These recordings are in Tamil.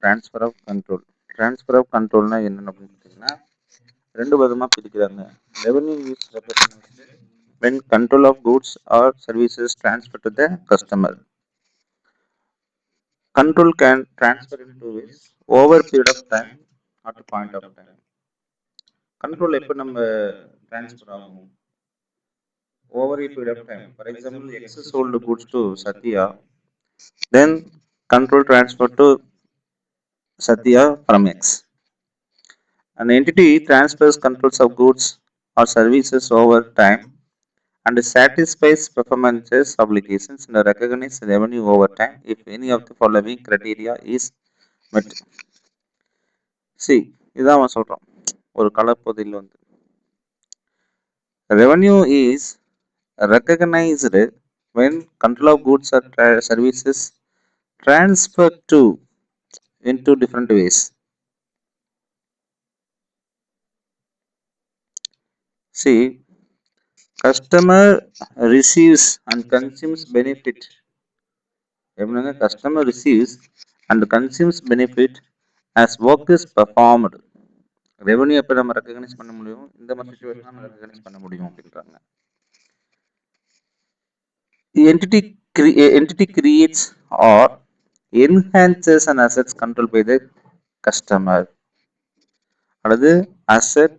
Transfer of control. Transfer of கண்ட்ரோல்னா என்னன்னு அப்படின்னு பார்த்தீங்கன்னா ரெண்டு விதமாக பிரிக்கிறாங்க. Revenue is represented when control of goods or services transferred to the customer. Control can transfer in two ways: over period of time at a point of time. Control எப்போ நம்ம ட்ரான்ஸ்ஃபர் ஆகும்? over a period of time. For example, X sold goods to Satya, then control transfer to Satya from X. An entity transfers controls of goods or services over time and satisfies performances obligations and recognizes revenue over time if any of the following criteria is met. See, இதான் அவன் சொல்றான் ஒரு கலப்பதில் வந்து revenue is recognized when control of goods or services transferred to into different ways. See, customer receives and consumes benefit. எப்படின்னா customer receives and consumes benefit as work is performed. Revenue எப்போ நம்ம ரெக்கக்னைஸ் பண்ண முடியும்? இந்த மாதிரி சிச்சுவேஷன் நம்ம ரெக்கக்னைஸ் பண்ண முடியும் அப்படின்றாங்க. Entity creates or enhances an assets controlled by the customer. அல்லது asset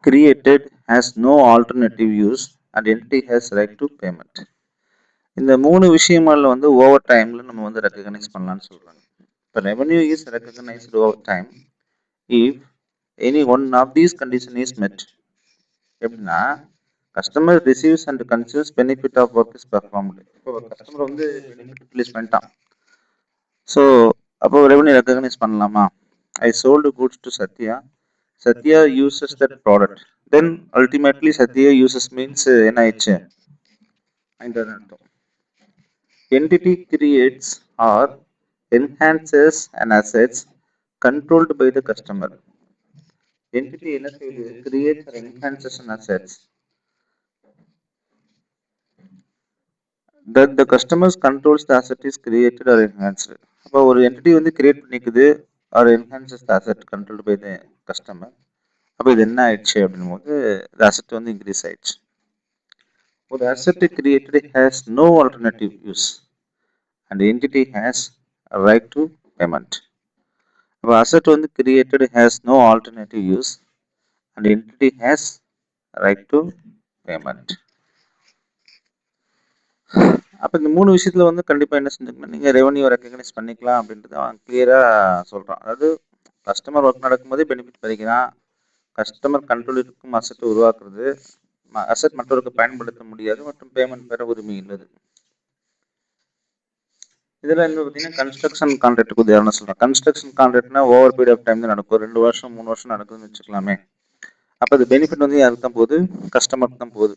created has no alternative use and entity has right to payment. இந்த மூணு விஷயமால வந்து ஓவர் டைம்ல நம்ம வந்து ரெக்கக்னைஸ் பண்ணலாம்னு சொல்றாங்க. இப்போ revenue is recognised over time if any one of these condition is met. எப்படின்னா customer receives and consumes benefit of work is performed. இப்போ கஸ்டமர் வந்து பெனிஃபிட் ரிலீஸ் பண்ணிட்டான். ஸோ அப்போ ரெவன்யூ ரெக்கக்னைஸ் பண்ணலாமா? I sold goods to Satya. Satya uses that product. Then ultimately Satya uses means என்ன ஆயிடுச்சு? Entity creates or enhances an assets controlled by the customer. Entity என்ன செய்யுது? Creates or enhances an assets that the customer controls the asset is created or enhanced. அப்போ ஒரு entity வந்து create பண்ணிக்குது or enhances the asset controlled by the customer. அப்போ இது என்ன ஆயிடுச்சு அப்படின் போது அசெட் வந்து இன்க்ரீஸ் ஆயிடுச்சு. ஒரு asset created has no alternative use and entity has right to payment. அப்போ அசெட் வந்து created has no alternative use and entity has right to payment. அப்போ இந்த மூணு விஷயத்துல வந்து கண்டிப்பாக என்ன செஞ்சுக்கணும், நீங்கள் ரெவன்யூ ரெக்கக்னைஸ் பண்ணிக்கலாம் அப்படின்றத அவன் கிளியராக சொல்கிறான். அதாவது கஸ்டமர் ஒர்க் நடக்கும்போதே பெனிஃபிட் பண்ணிக்கிறான். கஸ்டமர் கண்ட்ரோல் இருக்கும் அசெட் உருவாக்குறது, அசெட் மற்றவருக்கு பயன்படுத்த முடியாது மற்றும் பேமெண்ட் பெற உரிமை உள்ளது. இதில் என்ன பார்த்தீங்கன்னா கன்ஸ்ட்ரக்ஷன் கான்ட்ராக்டுக்கு உதாரணம் சொல்கிறேன். கன்ஸ்ட்ரக்ஷன் கான்ட்ராக்ட்னா ஓவர் பீரியட் ஆஃப் டைம் தான் நடக்கும். 2 வருஷம் 3 வருஷம் நடக்குதுன்னு வச்சுக்கலாமே. அப்போ அது பெனிஃபிட் வந்து யாருக்கு தான் போகுது? கஸ்டமருக்கு தான் போகுது.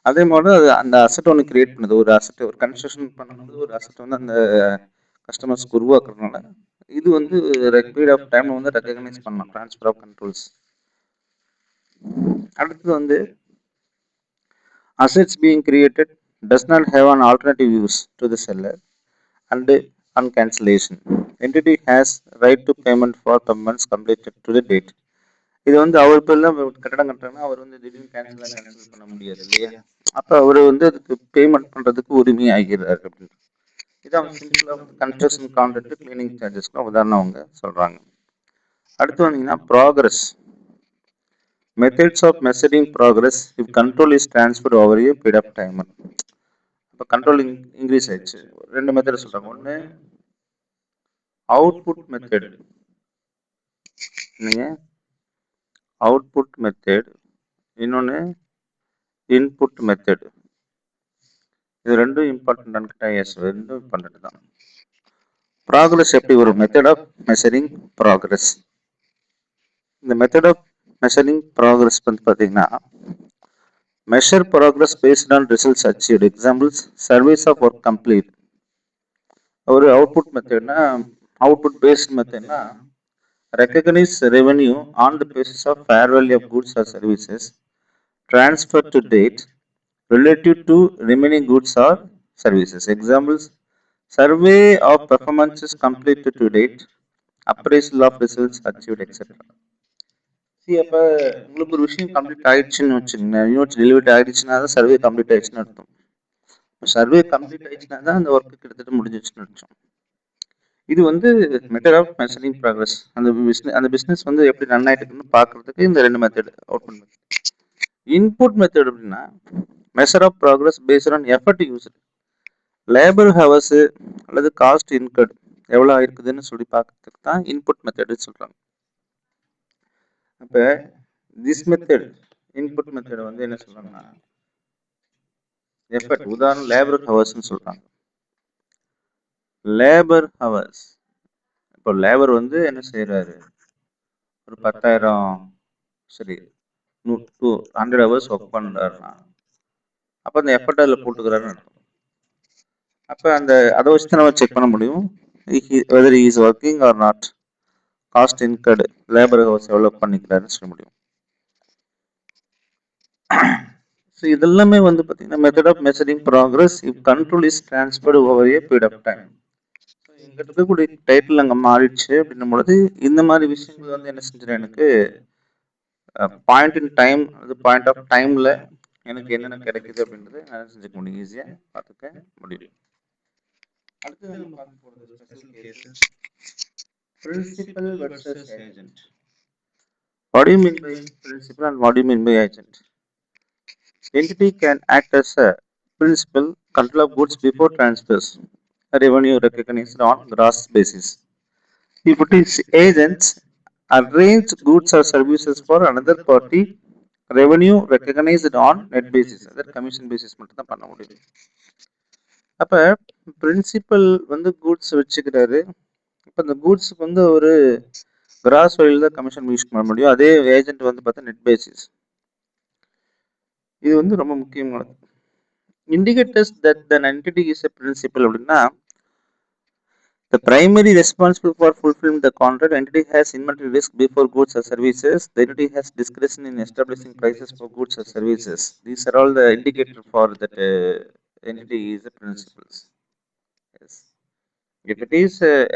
அதே மாதிரி அது அந்த அசெட் ஒன்று கிரியேட் பண்ணுது. ஒரு அசெட் ஒரு கன்ஸ்ட்ரக்ஷன் பண்ணும்போது ஒரு அசெட் வந்து அந்த கஸ்டமர்ஸ்க்கு உருவாக்குறதுனால இது வந்து பீரியட் ஆஃப் டைம் வந்து ரெக்கக்னைஸ் பண்ணலாம். Transfer of controls. அடுத்தது வந்து assets being created does not have an alternative use to the seller and on cancellation entity has right to payment for payments completed to the date. இது வந்து அவர் பேர்ல கட்டடம் கட்டுறாங்கன்னா அவர் வந்து திடீர்னு கேன்சல் பண்ண முடியாது இல்லையா? அப்போ அவர் வந்து அதுக்கு பேமெண்ட் பண்ணுறதுக்கு உரிமை ஆகிறார் அப்படின்னு. இதான் simple of construction contract cleaning சார்ஜஸ்க்கு உதாரணம் அவங்க சொல்கிறாங்க. அடுத்து வந்தீங்கன்னா progress. Methods of measuring progress if control is transferred over a period of time. இப்போ கண்ட்ரோல் இன்க்ரீஸ் ஆயிடுச்சு. 2 மெத்தட் சொல்கிறாங்க. ஒன்று அவுட்புட் மெத்தட், அவுட்புட் மெத்தட், இன்னொன்று இன்புட் மெத்தட். இது ரெண்டும் இம்பார்ட்டன்ட் கேட்டால் எஸ், ரெண்டும் இம்பார்ட்டன்ட் தான். ப்ராக்ரஸ் எப்படி ஒரு மெத்தட் ஆஃப் மெஷரிங் ப்ராக்ரஸ். இந்த மெத்தட் ஆஃப் மெஷரிங் ப்ராக்ரஸ் வந்து பார்த்தீங்கன்னா measure progress based on results achieved. Examples: surveys of work complete. ஒரு அவுட்புட் மெத்தட்னா அவுட்புட் பேஸ்ட் மெத்தட்னா recognize revenue on the basis of fair value of goods or services transferred to date relative to remaining goods or services. Examples: survey of performances completed to date, appraisal of results achieved, etc. See, அப்போ உங்களுக்கு ஒரு விஷயம் கம்ப்ளீட் ஆயிடுச்சுன்னு வச்சுக்கோங்க, யூனிட் டெலிவரி ஆயிடுச்சுன்னா தான் சர்வே கம்ப்ளீட் ஆயிடுச்சுன்னு அர்த்தம். சர்வே கம்ப்ளீட் ஆயிடுச்சுன்னா தான் அந்த ஒர்க்கு கிட்டத்தட்ட முடிஞ்சிச்சுன்னு அர்த்தம். இது வந்து மெத்தட் ஆஃப் மெஷரிங் ப்ராக்ரஸ். அந்த பிஸ்னஸ் வந்து எப்படி ரன் ஆயிட்டு இருக்குன்னு பார்க்கறதுக்கு இந்த ரெண்டு method output method. Input method அப்படின்னா measure of progress based on effort use, labour hours அல்லது காஸ்ட் இன்கட் எவ்வளோ இருக்குதுன்னு சொல்லி பார்க்கறதுக்கு தான் இன்புட் மெத்தட்னு சொல்றாங்க. அப்போ திஸ் மெத்தட் இன்புட் மெத்தட் வந்து என்ன சொல்றாங்கன்னா எஃபர்ட், உதாரணம் லேபர் ஹவர்ஸ்ன்னு சொல்றாங்க. லேபர் ஹவர்ஸ், இப்போ லேபர் வந்து என்ன செய்யறாரு, ஒரு 10,000 சரி 100 ஹவர்ஸ் ஒர்க் பண்றாருன்னா அப்போ அந்த எஃபர்ட் அதில் போட்டுக்கிறாருன்னு அர்த்தம். அப்போ அந்த அதை வச்சு தான் நம்ம செக் பண்ண முடியும் whether he is working or not, cost incurred, labour hours எவ்வளோ பண்ணிக்கிறாருன்னு சொல்ல முடியும். ஸோ இதெல்லாமே வந்து பார்த்தீங்கன்னா method of measuring progress if control is transferred over a period of time. இங்கே இருக்கக்கூடிய டைட்டில் அங்கே மாறிடுச்சு அப்படின்னும் பொழுது இந்த மாதிரி விஷயங்கள் வந்து என்ன செஞ்சிடும், எனக்கு பாயிண்ட் இன் டைம், அது பாயிண்ட் ஆஃப் டைமில் எனக்கு என்னென்ன கிடைக்குது அப்படின்றது நான் செஞ்சுக்க முடியும், ஈஸியாக பார்த்துக்க முடியும். அடுத்து நம்ம பார்க்க போகிறது special cases, principal versus agent. What do you mean by principal and what do you mean by agent? Entity can act as a principal, control of goods before transfers, revenue recognized on gross basis. If it is agents, arrange goods or services for another party, revenue recognized on net basis, அதாவது கமிஷன் பேசிஸ் மட்டும் தான் பண்ண முடியும். அப்போ பிரின்சிபல் வந்து கூட்ஸ் வச்சுக்கிறாரு. இப்போ இந்த கூட்ஸுக்கு வந்து ஒரு கிராஸ் வழியில் தான் கமிஷன் யூஸ் பண்ண முடியும். அதே ஏஜென்ட் வந்து பார்த்தா நெட் பேசிஸ். இது வந்து ரொம்ப முக்கியமானது. Indicators that the entity is a principal அப்படின்னா the primary responsible for fulfilling the contract, entity has inventory risk before goods or services, the entity has discretion in establishing prices for goods or services. These are all the indicators for that entity is a principles. Yes. If it is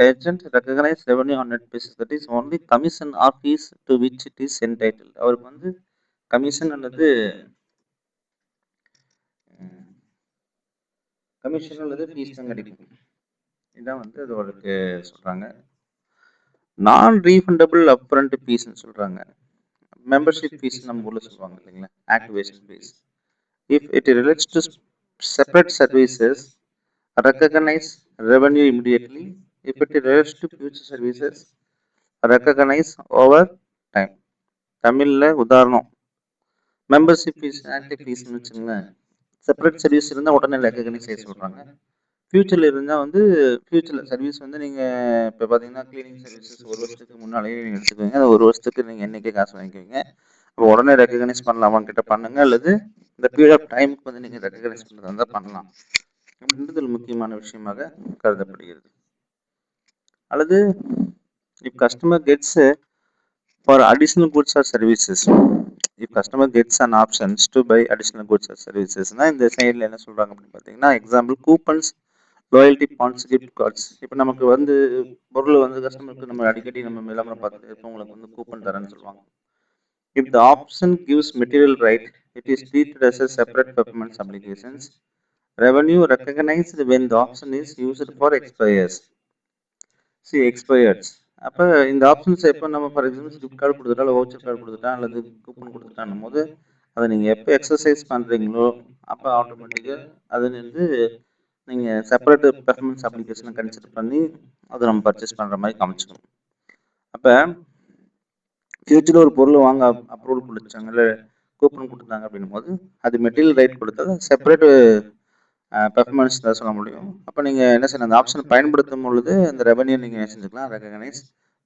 agent, recognize revenue on net basis, that is only commission or fees to which it is entitled. அவருக்கு வந்து கமிஷன் அல்லது ஃபீஸ் தான் கிடைக்கும். இதான் வந்து அதோடக்கு சொல்றாங்க. நான் ரீஃபண்டபிள் அப்ரண்ட் ஃபீஸ்ன்னு சொல்றாங்க. மெம்பர்ஷிப் ஃபீஸ் நம்ம ஊர்ல சொல்லுவாங்க இல்லைங்களா, activation fees. If it relates to separate services, recognize revenue immediately. If it relates to future services, recognize over time. தமிழ்ல உதாரணம் மெம்பர்ஷிப் ஃபீஸ், ஆக்டிவ் ஃபீஸ்ன்னு வச்சுங்களேன். செப்பரேட் சர்வீஸ் இருந்தால் உடனே ரெக்கக்னைஸ் செய்ய சொல்கிறாங்க. ஃபியூச்சரில் இருந்தால் வந்து ஃபியூச்சரில் சர்வீஸ் வந்து நீங்கள் இப்போ பார்த்தீங்கன்னா க்ளீனிங் சர்வீசஸ் ஒரு வருஷத்துக்கு முன்னாலேயே நீங்கள் எடுத்துக்குவீங்க, அது ஒரு வருஷத்துக்கு நீங்கள் என்றைக்கே காசு வாங்கிக்குவீங்க. அப்போ உடனே ரெக்கக்னைஸ் பண்ணலாமான்னு கிட்ட பண்ணுங்க, அல்லது இந்த பீரியட் ஆஃப் டைமுக்கு வந்து நீங்கள் ரெக்கக்னைஸ் பண்ணுறதா இருந்தால் பண்ணலாம் அப்படின்றது முக்கியமான விஷயமாக கருதப்படுகிறது. அல்லது if customer gets for additional goods or services, if customer gets an options to buy additional goods or services, na இந்த சைடுல என்ன சொல்றாங்க அப்படின்னு பார்த்தீங்கன்னா, example coupons, loyalty points, gift cards. இப்போ நமக்கு வந்து பொருள் வந்து கஸ்டமருக்கு நம்ம அடிக்கடி நம்ம விளம்பரம் பார்த்துட்டு இப்போ உங்களுக்கு வந்து கூப்பன் தரேன்னு சொல்லுவாங்க. If the option gives material right, it is treated as a separate performance obligations. Revenue recognized when the option is used for expires. See expires. அப்போ இந்த ஆப்ஷன்ஸ் எப்போ நம்ம ஃபார் எக்ஸாம்பிள் கிஃப்ட் கார்டு கொடுத்துட்டா, இல்லை வவுச்சர் கார்டு கொடுத்துட்டா, அல்லது கூப்பன் கொடுத்துட்டான் போது அதை நீங்கள் எப்போ எக்ஸசைஸ் பண்ணுறீங்களோ அப்போ ஆட்டோமேட்டிக்காக அது வந்து நீங்கள் செப்பரேட் பெர்ஃபார்மன்ஸ் அப்ளிகேஷனை கன்சிடர் பண்ணி அதை நம்ம பர்ச்சேஸ் பண்ணுற மாதிரி காமிச்சிக்கணும். அப்போ ஃபியூச்சரில் ஒரு பொருள் வாங்க அப்ரூவல் கொடுத்தாங்க, இல்லை கூப்பன் கொடுத்தாங்க அப்படின்னும் போது அது மெட்டீரியல் ரைட் கொடுத்தா செப்பரேட் பெர்ஃபார்மன்ஸ் தான் சொல்ல முடியும். அப்போ நீங்கள் என்ன செய்யணும், அந்த ஆப்ஷனை பயன்படுத்தும் பொழுது அந்த ரெவன்யூ நீங்கள் என்ன செஞ்சுக்கலாம், ரெகக்னைஸ்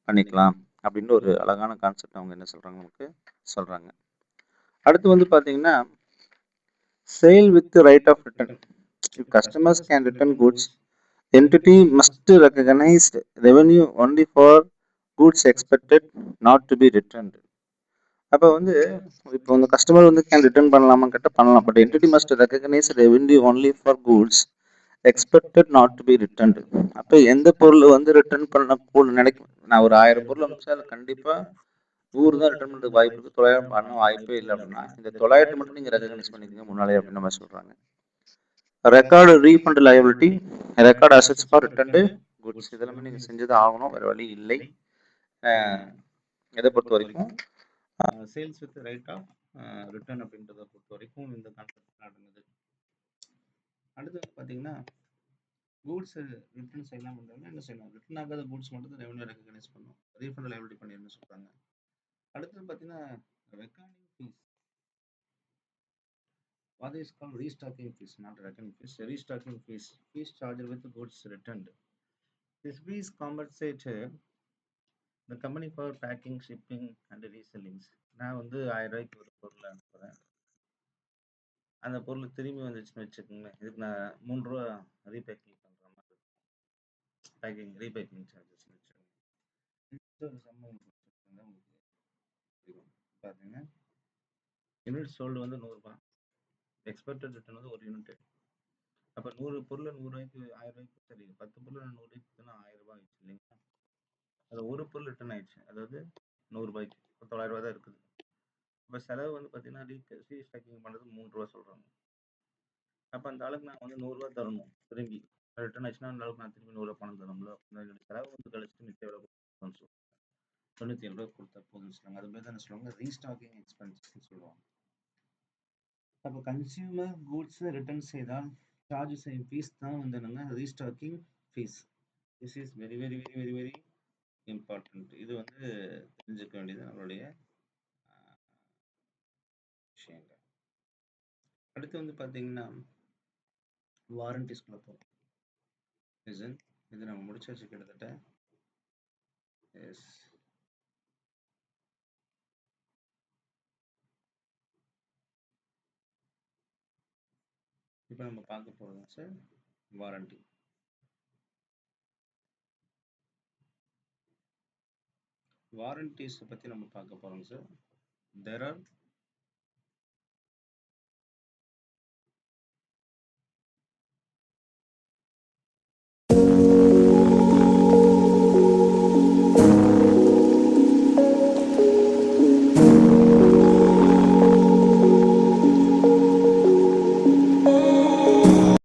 பண்ணிக்கலாம் அப்படின்ற ஒரு அழகான கான்செப்ட் அவங்க என்ன சொல்கிறாங்க, நமக்கு சொல்கிறாங்க. அடுத்து வந்து பார்த்தீங்கன்னா sale with right of return. If customers can return goods, entity must recognise revenue only for goods expected not to be returned. அப்போ வந்து இப்போ இந்த கஸ்டமர் வந்து கேன் ரிட்டர்ன் பண்ணலாமா கேட்டால் பண்ணலாம், but entity must recognise revenue only for goods expected not to be returned. அப்போ எந்த பொருள் வந்து ரிட்டர்ன் பண்ண நினைக்கும், நான் ஒரு 1000 பொருள் அனுப்பிச்சா அதில் கண்டிப்பாக 100 தான் ரிட்டர்ன் பண்ணுறதுக்கு வாய்ப்பு இருக்குது, 900 பண்ண வாய்ப்பே இல்லை அப்படின்னா இந்த 900 மட்டும் நீங்கள் ரெகக்னைஸ் பண்ணிக்கோங்க முன்னாலே அப்படின்னு நம்ம சொல்கிறாங்க. Record refund liability, record assets for returned goods, இதெல்லாமே நீங்கள் செஞ்சது ஆகணும், வேறு வழி இல்லை. இதை பொறுத்த வரைக்கும் sales with right of return அப்படின்றத பொறுத்த வரைக்கும் இந்த கான்செப்ட் நடந்தது. அடுத்தது பார்த்தீங்கன்னா கூட்ஸ் ரிட்டர்ன் செய்யலாம் பண்ணுறாங்க, என்ன செய்யணும், ரிட்டர்ன் ஆகாத கூட்ஸ் மட்டும் தான் ரெவன்யூ ரெகக்னைஸ் பண்ணும், ரீஃபண்ட் லைபிலிட்டி பண்ணிருன்னு சொல்கிறாங்க. அடுத்தது பார்த்தீங்கன்னா recording fees, what is called restocking fees, not reckoning fees, restocking fees, fees charged with goods returned. This fees compensate the company for packing, shipping and reselling. நான் வந்து 1000 ரூபாய்க்கு ஒரு பொருளை அனுப்புகிறேன், அந்த பொருள் திரும்பி வந்துச்சுன்னு வச்சுக்கோங்க, இதுக்கு நான் 3 ரூபா ரீபேக்கிங் பண்ணுற மாதிரி இருக்கும், பேக்கிங் ரீபேக்கிங் சார்ஜஸ் வச்சுக்கோங்க. ஒரு சம்பளம் உங்களுக்கு பார்த்தீங்கன்னா யூனிட் சோல்டு வந்து 100 ரூபாய், எக்ஸ்பெக்டட் ரிட்டர்ன் வந்து ஒரு யூனிட். அப்போ 100 பொருள் 100 ரூபாய்க்கு 1000 ரூபாய்க்கு, சரி 10 பொருள் 100 ரூபாய்க்கு 1000 ரூபாய் ஆயிடுச்சு இல்லைங்களா. அது ஒரு பொருள் ரிட்டர்ன் ஆயிடுச்சு, அதாவது 100 ரூபாய்க்கு, இப்போ 900 ரூபாய் தான் இருக்குது. இப்போ செலவு வந்து பார்த்தீங்கன்னா ரீஸ்டாக்கிங் பண்ணுறது 3 ரூபா சொல்கிறாங்க. அப்போ அந்த ஆளுக்கு நான் வந்து 100 ரூபா தரணும், திரும்பி ரிட்டர்ன் ஆச்சுன்னா அந்த அளவுக்கு நான் திரும்பி 100 ரூபா பணம் தரணும்ல. என்னோட செலவு வந்து கழிச்சுட்டு மிச்சம் எவ்வளோ கொடுக்கணும்னு சொல்லுவாங்க, 97 ரூபா கொடுத்தா போதும்னு சொல்லுவாங்க. அது மாதிரி தான் சொல்லுவாங்க ரீஸ்டாக்கிங் எக்ஸ்பென்ஸ்ன்னு சொல்லுவாங்க. அப்போ கன்சியூமர் கூட்ஸ் ரிட்டர்ன் செய்தால் சார்ஜ் செய்யும் ஃபீஸ் தான் வந்து என்னன்னா restocking fees. This is very very very very very important. இது வந்து தெரிஞ்சுக்க வேண்டியது நம்மளுடைய விஷயங்கள். அடுத்து வந்து பார்த்தீங்கன்னா வாரண்டிஸ்குள்ள போகிறோம். இது நம்ம முடிச்சாச்சு கிட்டத்தட்ட. எஸ், இப்போ நம்ம பார்க்க போகிறோம் சார் வாரண்டி. வாரண்டிஸ் பற்றி நம்ம பார்க்க போகிறோம் சார். There are